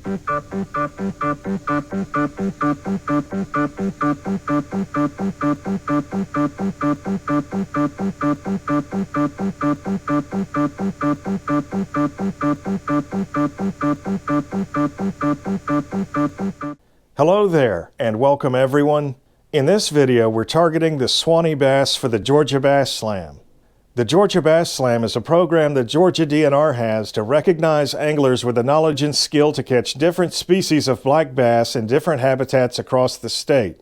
Hello there, and welcome everyone. In this video, we're targeting the Suwannee Bass for the Georgia Bass Slam. The Georgia Bass Slam is a program that Georgia DNR has to recognize anglers with the knowledge and skill to catch different species of black bass in different habitats across the state.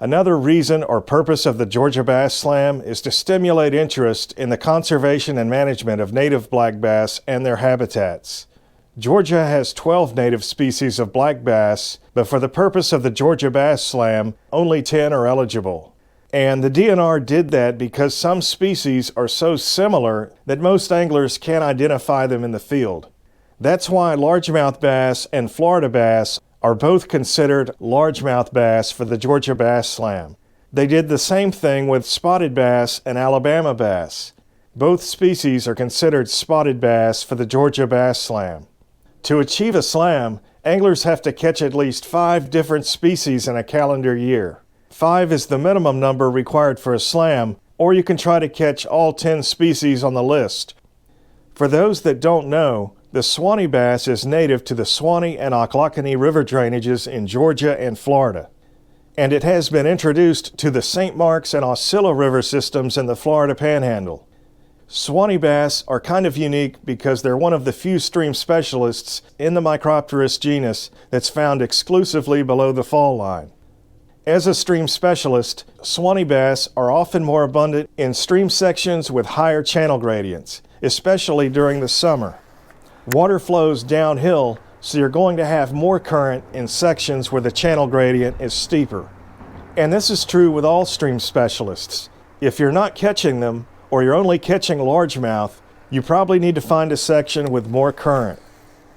Another reason or purpose of the Georgia Bass Slam is to stimulate interest in the conservation and management of native black bass and their habitats. Georgia has 12 native species of black bass, but for the purpose of the Georgia Bass Slam, only 10 are eligible. And the DNR did that because some species are so similar that most anglers can't identify them in the field. That's why largemouth bass and Florida bass are both considered largemouth bass for the Georgia Bass Slam. They did the same thing with spotted bass and Alabama bass. Both species are considered spotted bass for the Georgia Bass Slam. To achieve a slam, anglers have to catch at least 5 different species in a calendar year. 5 is the minimum number required for a slam, or you can try to catch all 10 species on the list. For those that don't know, the Suwannee bass is native to the Suwannee and Ochlockonee River drainages in Georgia and Florida. And it has been introduced to the St. Marks and Osceola River systems in the Florida Panhandle. Suwannee bass are kind of unique because they're one of the few stream specialists in the Micropterus genus that's found exclusively below the fall line. As a stream specialist, Suwannee bass are often more abundant in stream sections with higher channel gradients, especially during the summer. Water flows downhill, so you're going to have more current in sections where the channel gradient is steeper. And this is true with all stream specialists. If you're not catching them, or you're only catching largemouth, you probably need to find a section with more current.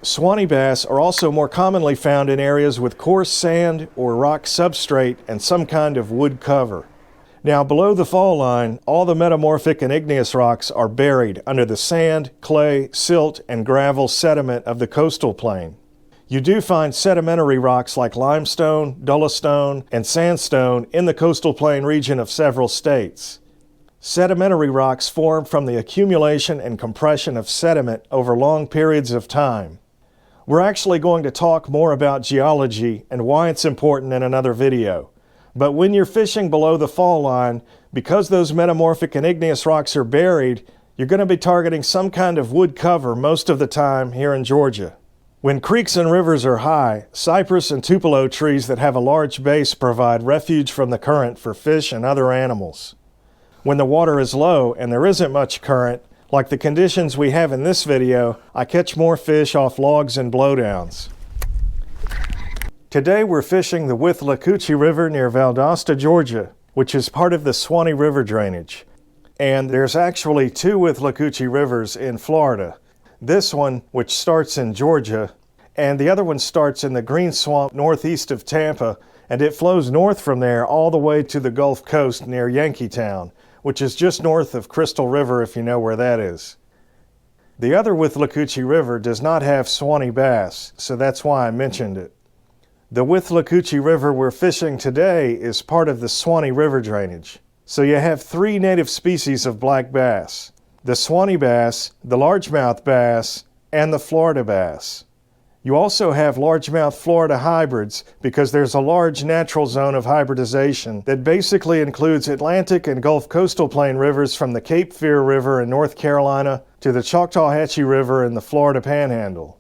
Suwannee bass are also more commonly found in areas with coarse sand or rock substrate and some kind of wood cover. Now, below the fall line, all the metamorphic and igneous rocks are buried under the sand, clay, silt, and gravel sediment of the coastal plain. You do find sedimentary rocks like limestone, dolostone, and sandstone in the coastal plain region of several states. Sedimentary rocks form from the accumulation and compression of sediment over long periods of time. We're actually going to talk more about geology and why it's important in another video. But when you're fishing below the fall line, because those metamorphic and igneous rocks are buried, you're going to be targeting some kind of wood cover most of the time here in Georgia. When creeks and rivers are high, cypress and tupelo trees that have a large base provide refuge from the current for fish and other animals. When the water is low and there isn't much current, like the conditions we have in this video, I catch more fish off logs and blowdowns. Today we're fishing the Withlacoochee River near Valdosta, Georgia, which is part of the Suwannee River drainage. And there's actually 2 Withlacoochee rivers in Florida. This one, which starts in Georgia, and the other one starts in the Green Swamp northeast of Tampa, and it flows north from there all the way to the Gulf Coast near Yankeetown, which is just north of Crystal River if you know where that is. The other Withlacoochee River does not have Suwannee bass, so that's why I mentioned it. The Withlacoochee River we're fishing today is part of the Suwannee River drainage. So you have 3 native species of black bass: the Suwannee bass, the largemouth bass, and the Florida bass. You also have largemouth Florida hybrids because there's a large natural zone of hybridization that basically includes Atlantic and Gulf coastal plain rivers from the Cape Fear River in North Carolina to the Choctawhatchee River in the Florida Panhandle.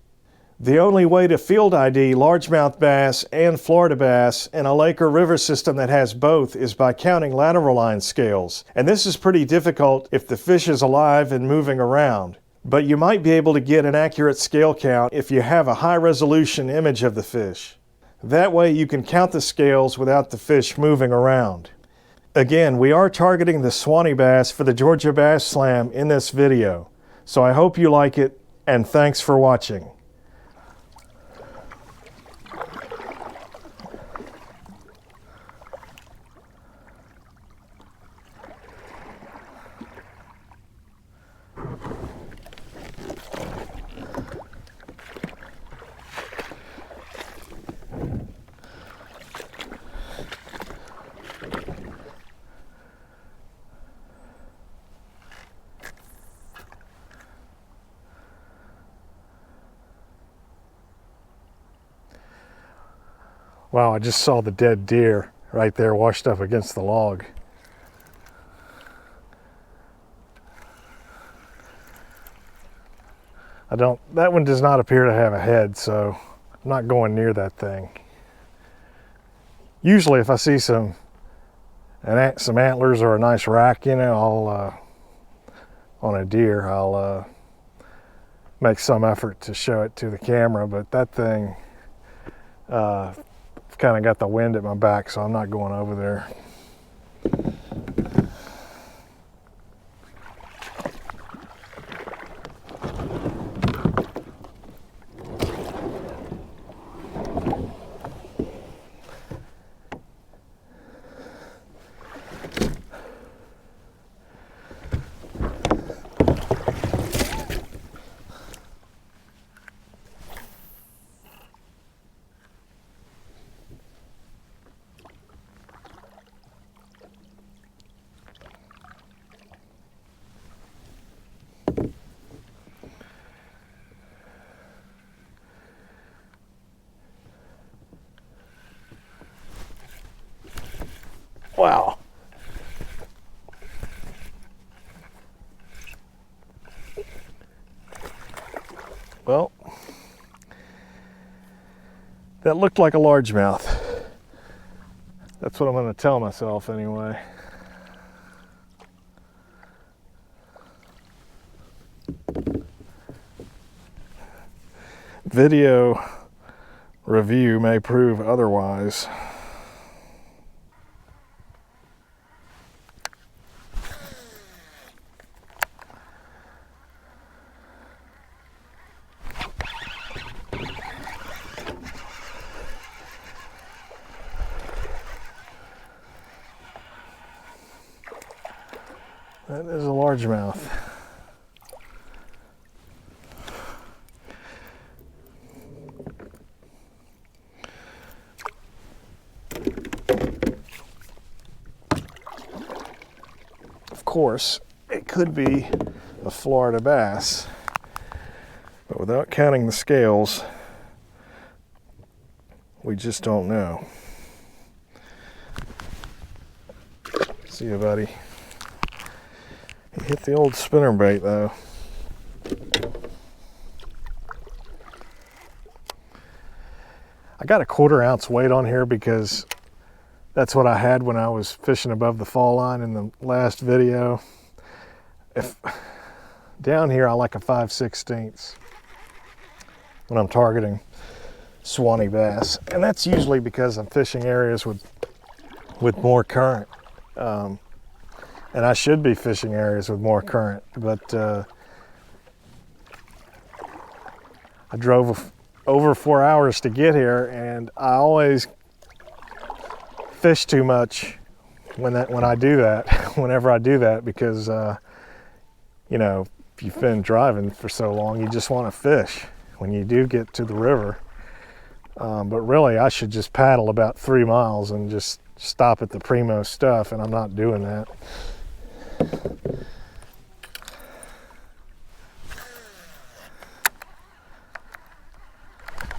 The only way to field ID largemouth bass and Florida bass in a lake or river system that has both is by counting lateral line scales, and this is pretty difficult if the fish is alive and moving around. But you might be able to get an accurate scale count if you have a high-resolution image of the fish. That way you can count the scales without the fish moving around. Again, we are targeting the Suwannee bass for the Georgia Bass Slam in this video. So I hope you like it, and thanks for watching. Wow, I just saw the dead deer right there washed up against the log. That one does not appear to have a head, so I'm not going near that thing. Usually if I see some antlers or a nice rack, you know, on a deer, I'll make some effort to show it to the camera, but that thing kind of got the wind at my back, so I'm not going over there. Wow. Well, that looked like a largemouth. That's what I'm going to tell myself anyway. Video review may prove otherwise. That is a largemouth. Of course, it could be a Florida bass, but without counting the scales, we just don't know. See you, buddy. He hit the old spinnerbait though. I got a 1/4 ounce weight on here because that's what I had when I was fishing above the fall line in the last video. If down here, I like a 5/16 when I'm targeting Suwannee bass, and that's usually because I'm fishing areas with more current. And I should be fishing areas with more current, but I drove over 4 hours to get here, and I always fish too much whenever I do that, because you know, if you've been driving for so long, you just want to fish when you do get to the river. But really, I should just paddle about 3 miles and just stop at the primo stuff, and I'm not doing that.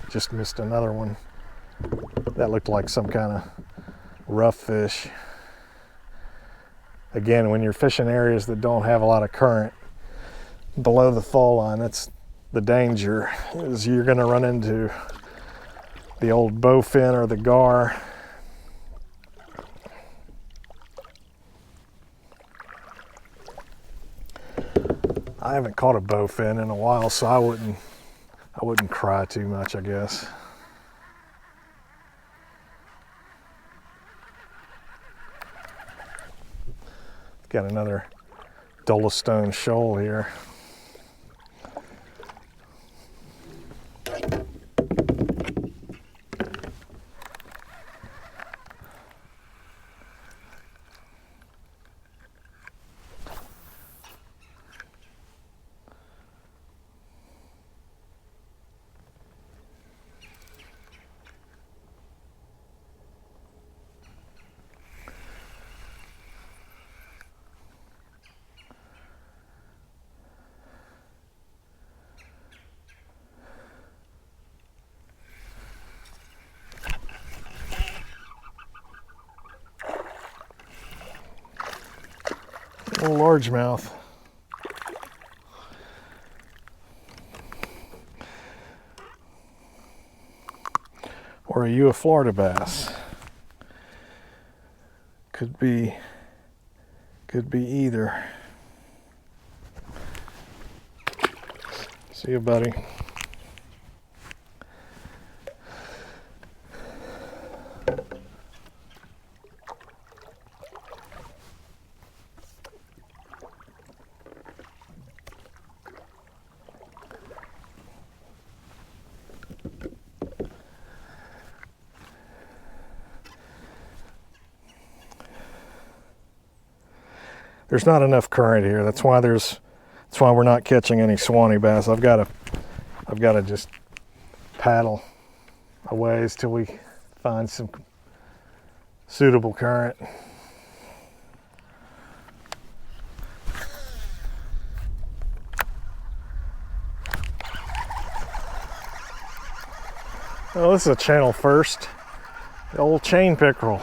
Just missed another one. That looked like some kind of rough fish. Again, when you're fishing areas that don't have a lot of current below the fall line, that's the danger, is you're going to run into the old bowfin or the gar. I haven't caught a bowfin in a while, so I wouldn't cry too much, I guess. Got another dolostone shoal here. little largemouth. Or are you a Florida bass? Could be either. See you, buddy. There's not enough current here. That's why we're not catching any Suwannee bass. I've got to just paddle a ways till we find some suitable current. Oh, this is a channel first. The old chain pickerel.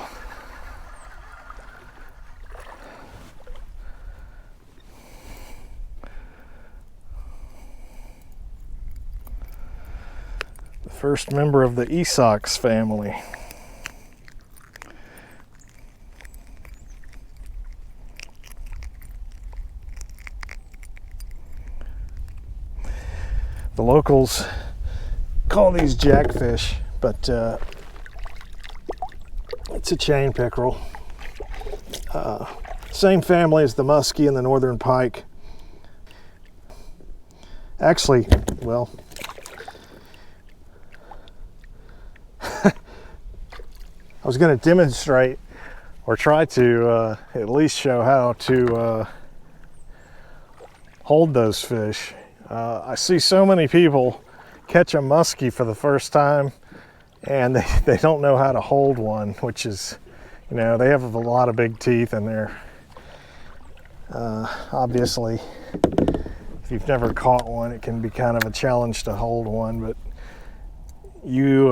First member of the Esox family. The locals call these jackfish, but it's a chain pickerel. Same family as the muskie and the northern pike. Actually, well, I was going to demonstrate or try to at least show how to hold those fish. I see so many people catch a muskie for the first time and they don't know how to hold one, which is, you know, they have a lot of big teeth in there. Obviously, if you've never caught one, it can be kind of a challenge to hold one, but you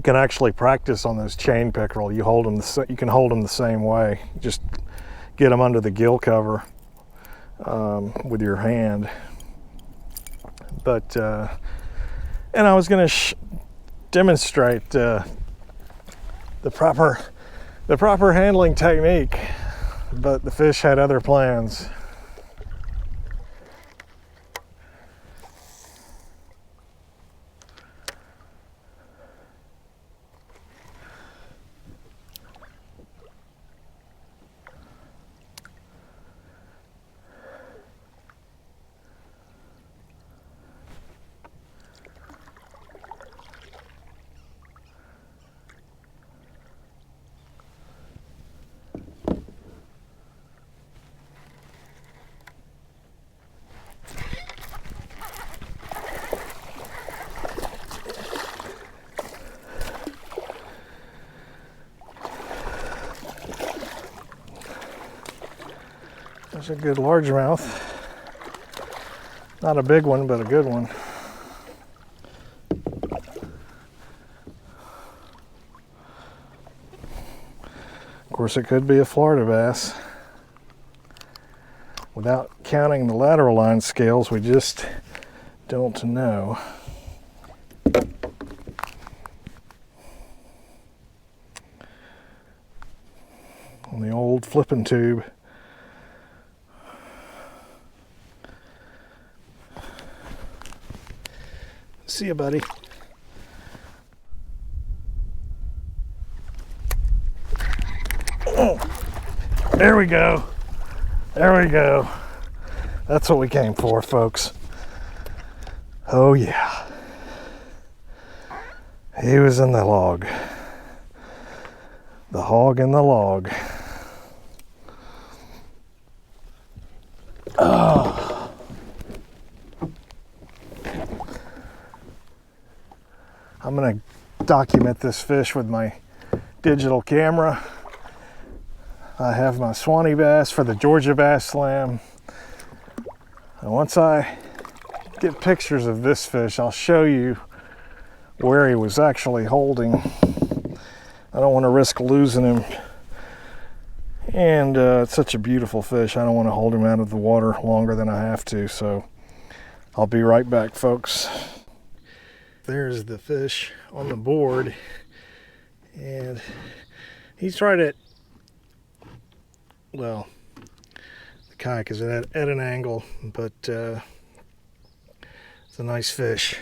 can actually practice on those chain pickerel. You can hold them the same way. Just get them under the gill cover with your hand. But and I was going to demonstrate the proper handling technique, but the fish had other plans. There's a good largemouth. Not a big one, but a good one. Of course, it could be a Florida bass. Without counting the lateral line scales, we just don't know. On the old flipping tube. See you, buddy. Oh, there we go. There we go. That's what we came for, folks. Oh yeah. He was in the log. The hog in the log. Oh. I'm going to document this fish with my digital camera. I have my Suwannee bass for the Georgia Bass Slam. And once I get pictures of this fish, I'll show you where he was actually holding. I don't want to risk losing him And it's such a beautiful fish. I don't want to hold him out of the water longer than I have to, so I'll be right back, folks. There's the fish on the board, and he's right at, well, the kayak is at an angle, but it's a nice fish.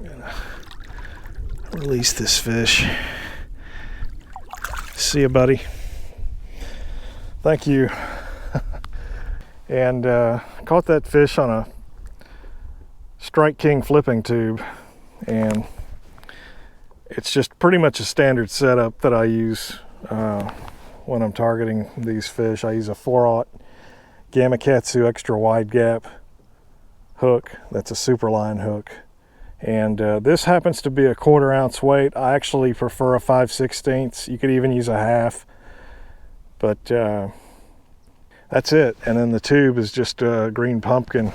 I'm gonna release this fish. See you, buddy. Thank you. And caught that fish on a Strike King flipping tube, and it's just pretty much a standard setup that I use when I'm targeting these fish. I use a 4/0 Gamakatsu extra wide gap hook. That's a Superline hook, and this happens to be a 1/4 ounce weight. I actually prefer a 5/16. You could even use a half, but that's it. And then the tube is just a green pumpkin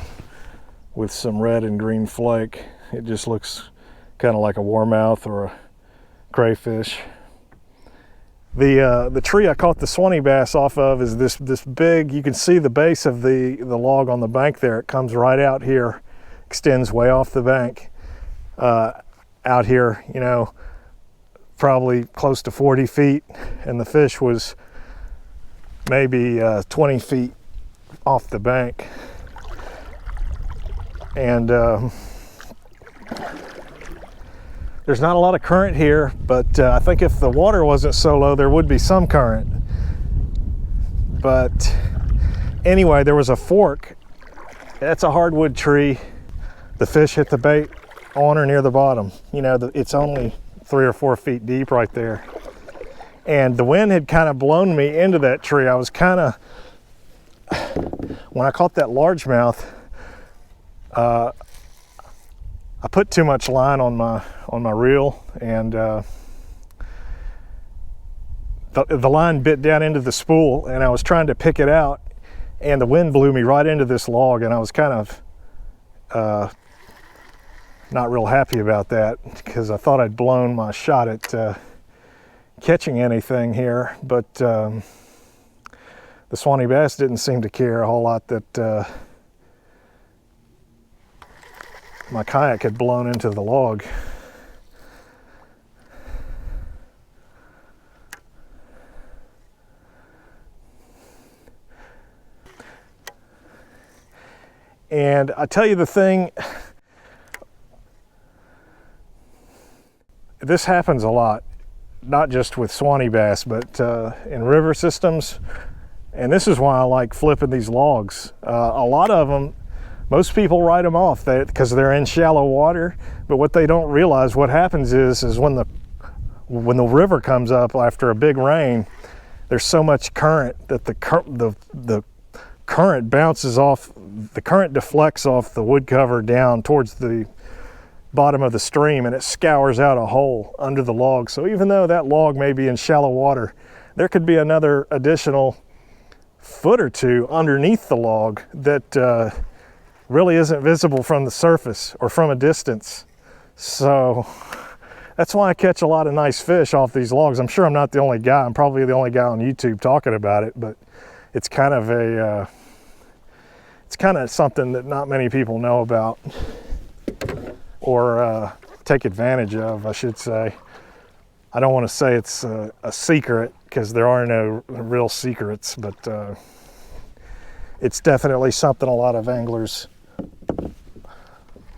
with some red and green flake. It just looks kind of like a warmouth or a crayfish. The tree I caught the Suwannee bass off of is this big. You can see the base of the log on the bank there. It comes right out here, extends way off the bank. Out here, you know, probably close to 40 feet, and the fish was maybe 20 feet off the bank. And there's not a lot of current here, but I think if the water wasn't so low, there would be some current. But anyway, there was a fork. That's a hardwood tree. The fish hit the bait on or near the bottom. You know, it's only 3 or 4 feet deep right there. And the wind had kind of blown me into that tree. I was kind of, when I caught that largemouth, I put too much line on my reel, and the line bit down into the spool, and I was trying to pick it out, and the wind blew me right into this log, and I was kind of not real happy about that, because I thought I'd blown my shot at catching anything here. But the Suwannee bass didn't seem to care a whole lot that my kayak had blown into the log. And I tell you the thing, this happens a lot. Not just with Suwannee bass, but in river systems. And this is why I like flipping these logs. A lot of them, most people write them off because they're in shallow water. But what they don't realize, what happens is when the river comes up after a big rain, there's so much current that the current bounces off, the current deflects off the wood cover down towards the bottom of the stream, and it scours out a hole under the log. So even though that log may be in shallow water, there could be another additional foot or two underneath the log that really isn't visible from the surface or from a distance. So that's why I catch a lot of nice fish off these logs. I'm sure I'm not the only guy. I'm probably the only guy on YouTube talking about it, but it's kind of a it's kind of something that not many people know about, or take advantage of, I should say. I don't want to say it's a secret, because there are no real secrets, but it's definitely something a lot of anglers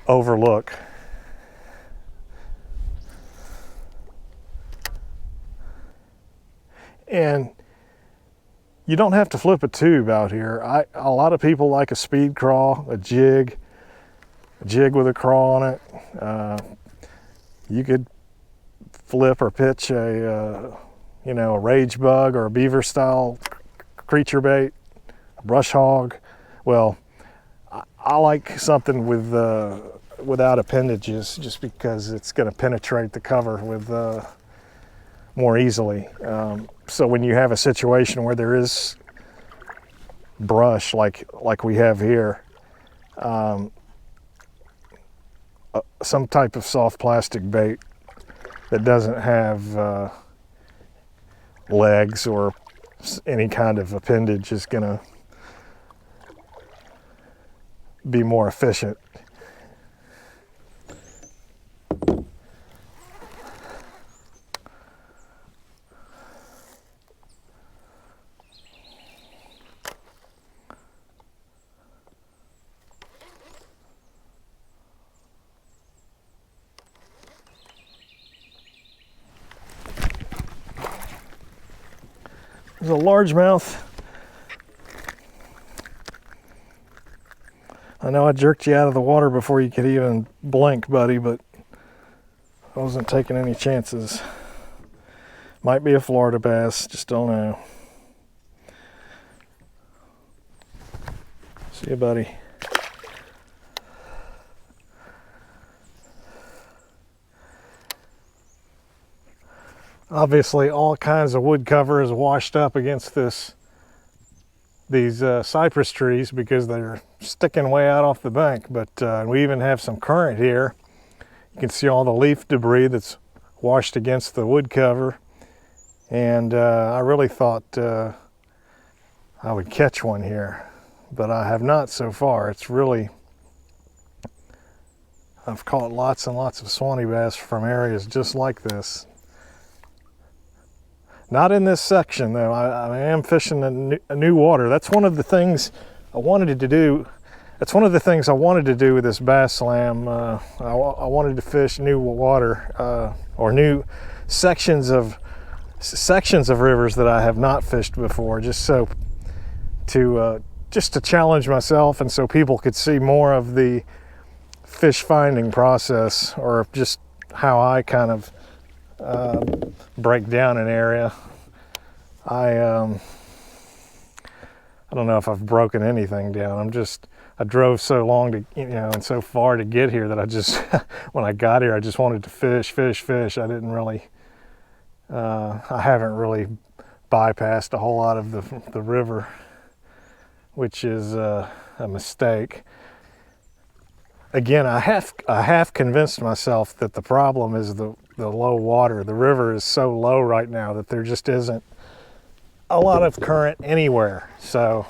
overlook. And you don't have to flip a tube out here. A lot of people like a speed crawl, a jig with a crawl on it. You could flip or pitch a rage bug or a beaver style creature bait, a brush hog. Well, I like something without appendages, just because it's going to penetrate the cover with more easily. So when you have a situation where there is brush like we have here, some type of soft plastic bait that doesn't have legs or any kind of appendage is going to be more efficient. There's a largemouth. I know I jerked you out of the water before you could even blink, buddy, but I wasn't taking any chances. Might be a Florida bass, just don't know. See you, buddy. Obviously, all kinds of wood cover is washed up against these cypress trees because they're sticking way out off the bank. But we even have some current here. You can see all the leaf debris that's washed against the wood cover. And I really thought I would catch one here, but I have not so far. It's really, I've caught lots and lots of Suwannee bass from areas just like this. Not in this section though. I am fishing a new water. That's one of the things I wanted to do. That's one of the things I wanted to do with this Bass Slam. I wanted to fish new water or new sections of rivers that I have not fished before, just to challenge myself and so people could see more of the fish finding process, or just how I kind of break down an area. I don't know if I've broken anything down. I drove so long to, and so far to get here that I just, when I got here, I just wanted to fish. I didn't really, I haven't really bypassed a whole lot of the river, which is a mistake. Again, I have convinced myself that the problem is the low water. The river is so low right now that there just isn't a lot of current anywhere. So,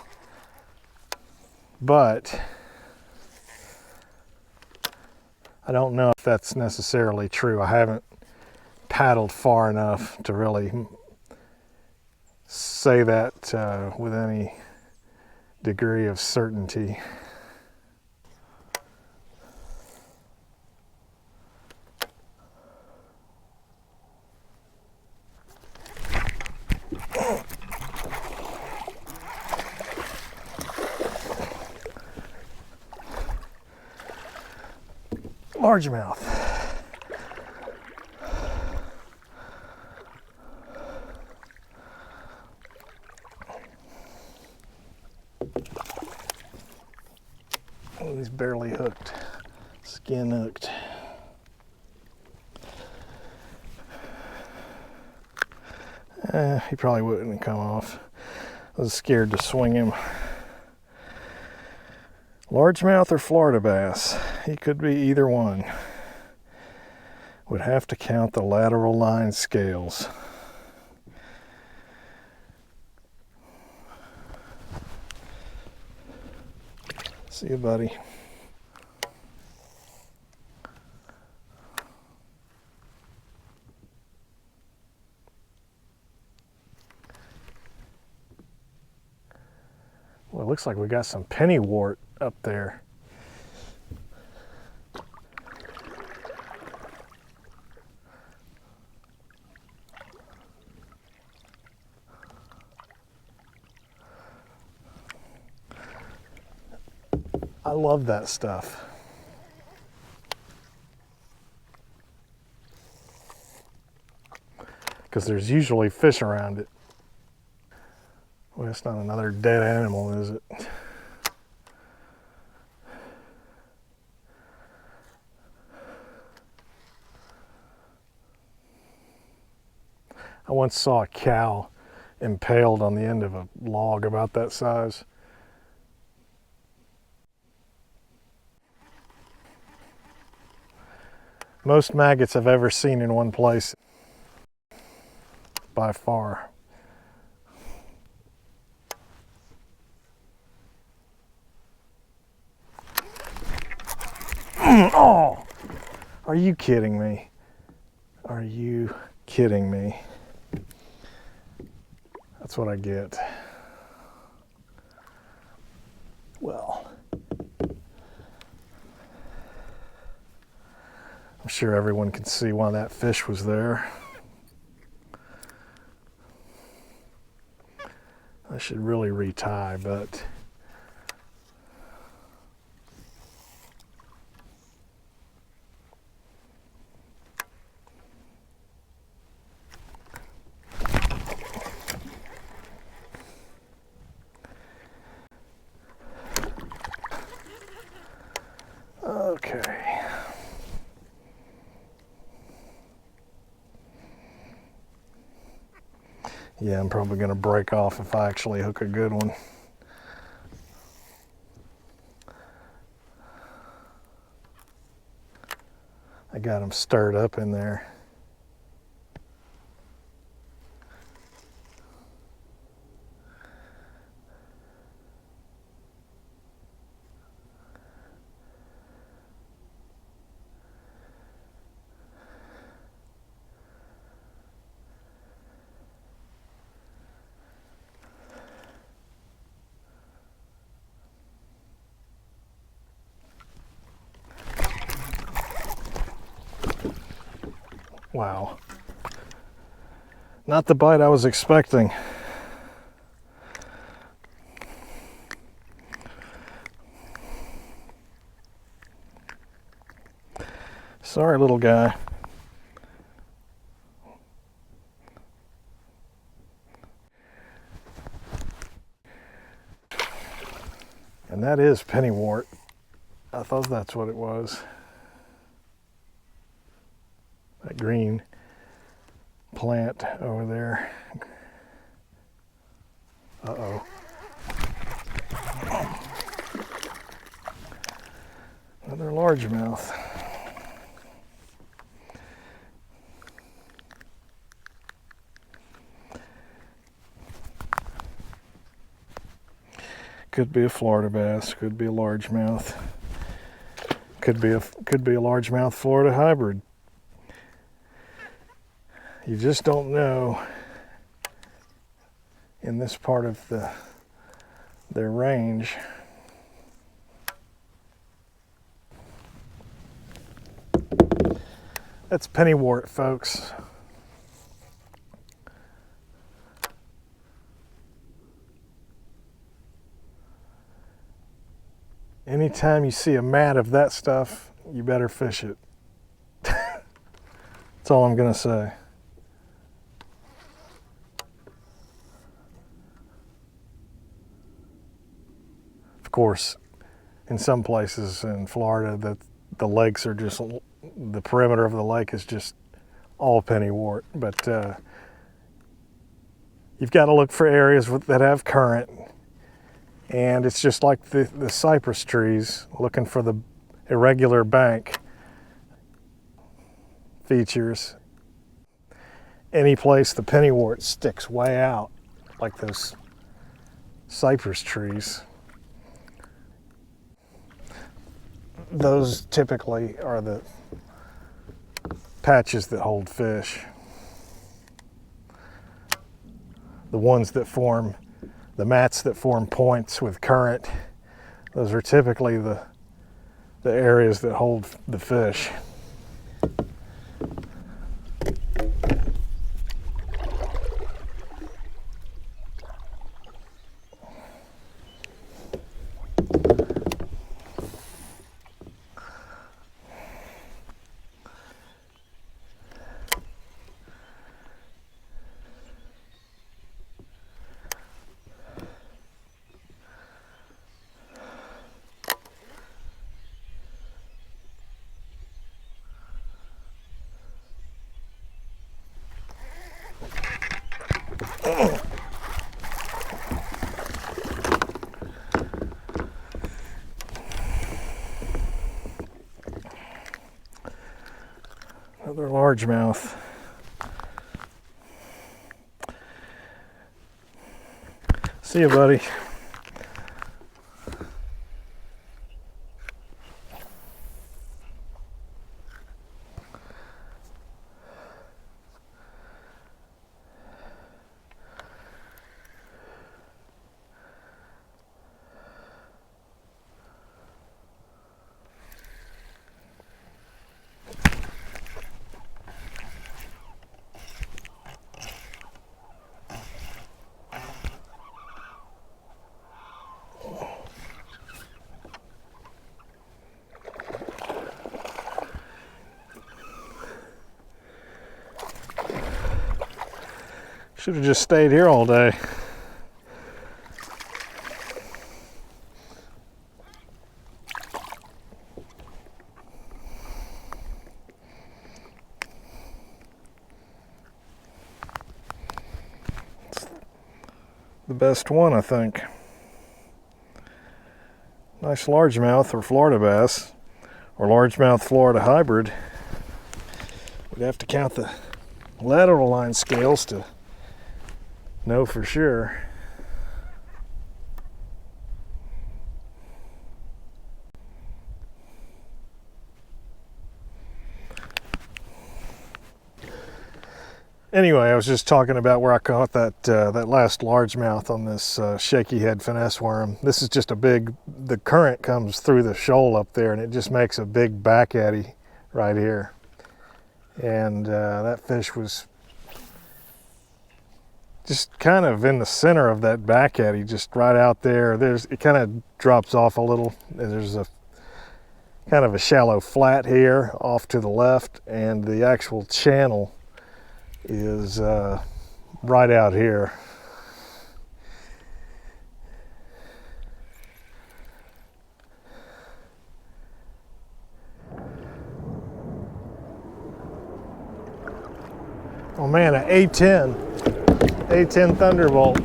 but I don't know if that's necessarily true. I haven't paddled far enough to really say that with any degree of certainty. Largemouth. Oh, he's barely hooked, skin hooked. He probably wouldn't come off. I was scared to swing him. Largemouth or Florida bass? He could be either one. Would have to count the lateral line scales. See you, buddy. Well, it looks like we got some pennywort up there. I love that stuff. Because there's usually fish around it. Well, it's not another dead animal, is it? I once saw a cow impaled on the end of a log about that size. Most maggots I've ever seen in one place, by far. Oh, are you kidding me? Are you kidding me? That's what I get. Well, I'm sure everyone can see why that fish was there. I should really retie, but okay. Yeah, I'm probably going to break off if I actually hook a good one. I got them stirred up in there. Wow. Not the bite I was expecting. Sorry, little guy. And that is pennywort. I thought that's what it was. That green plant over there. Uh-oh. Another largemouth. Could be a Florida bass, could be a largemouth. Could be a largemouth Florida hybrid. You just don't know in this part of their range. That's pennywort, folks. Anytime you see a mat of that stuff, you better fish it. That's all I'm gonna say. Of course, in some places in Florida, the lakes are just, the perimeter of the lake is just all pennywort, but you've got to look for areas that have current, and it's just like the cypress trees, looking for the irregular bank features. Any place the pennywort sticks way out, like those cypress trees, those typically are the patches that hold fish. The ones that form, the mats that form points with current, those are typically the areas that hold the fish. Another largemouth. See you, buddy. Should have just stayed here all day. It's the best one, I think. Nice largemouth or Florida bass, or largemouth Florida hybrid. We'd have to count the lateral line scales to know for sure. Anyway, I was just talking about where I caught that that last largemouth on this shaky head finesse worm. This is just a big, the current comes through the shoal up there and it just makes a big back eddy right here. And that fish was just kind of in the center of that back eddy, just right out there. It kind of drops off a little. There's a kind of a shallow flat here off to the left, and the actual channel is right out here. Oh man, an A10 Thunderbolt.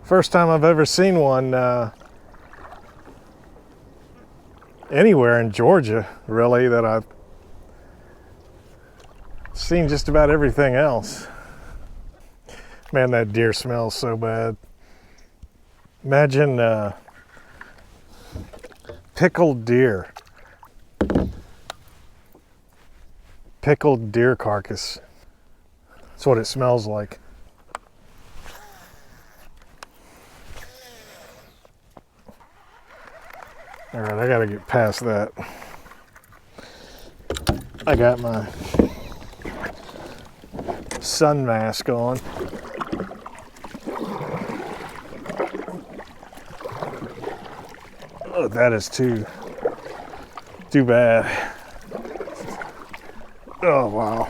First time I've ever seen one anywhere in Georgia, really, that I've seen just about everything else. Man, that deer smells so bad. Imagine pickled deer. Pickled deer carcass. That's what it smells like. All right, I gotta get past that. I got my sun mask on. Oh, that is too bad. Oh, wow.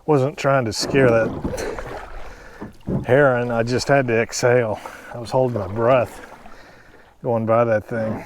Wasn't trying to scare that heron, I just had to exhale. I was holding my breath going by that thing.